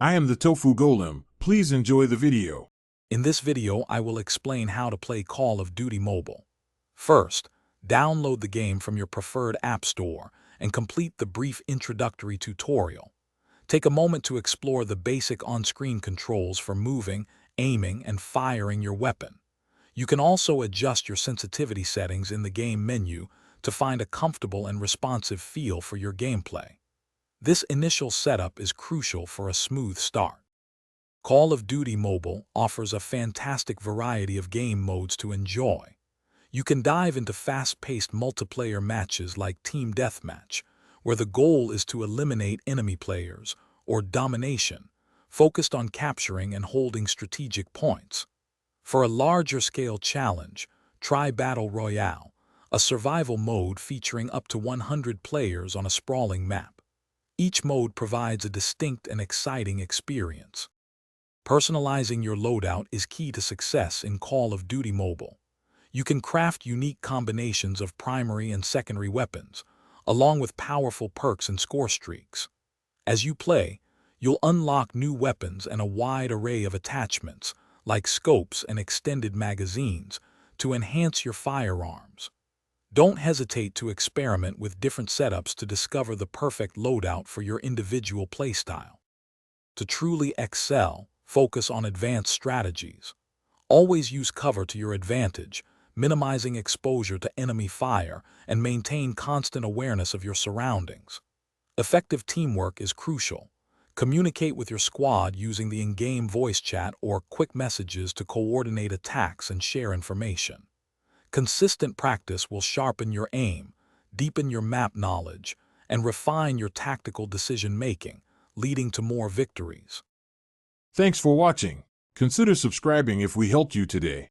I am the Tofu Golem. Please enjoy the video. In this video, I will explain how to play Call of Duty Mobile. First, download the game from your preferred app store and complete the brief introductory tutorial. Take a moment to explore the basic on-screen controls for moving, aiming, and firing your weapon. You can also adjust your sensitivity settings in the game menu to find a comfortable and responsive feel for your gameplay. This initial setup is crucial for a smooth start. Call of Duty Mobile offers a fantastic variety of game modes to enjoy. You can dive into fast-paced multiplayer matches like Team Deathmatch, where the goal is to eliminate enemy players, or Domination, focused on capturing and holding strategic points. For a larger-scale challenge, try Battle Royale, a survival mode featuring up to 100 players on a sprawling map. Each mode provides a distinct and exciting experience. Personalizing your loadout is key to success in Call of Duty Mobile. You can craft unique combinations of primary and secondary weapons, along with powerful perks and score streaks. As you play, you'll unlock new weapons and a wide array of attachments, like scopes and extended magazines, to enhance your firearms. Don't hesitate to experiment with different setups to discover the perfect loadout for your individual playstyle. To truly excel, focus on advanced strategies. Always use cover to your advantage, minimizing exposure to enemy fire, and maintain constant awareness of your surroundings. Effective teamwork is crucial. Communicate with your squad using the in-game voice chat or quick messages to coordinate attacks and share information. Consistent practice will sharpen your aim, deepen your map knowledge, and refine your tactical decision-making, leading to more victories. Thanks for watching. Consider subscribing if we helped you today.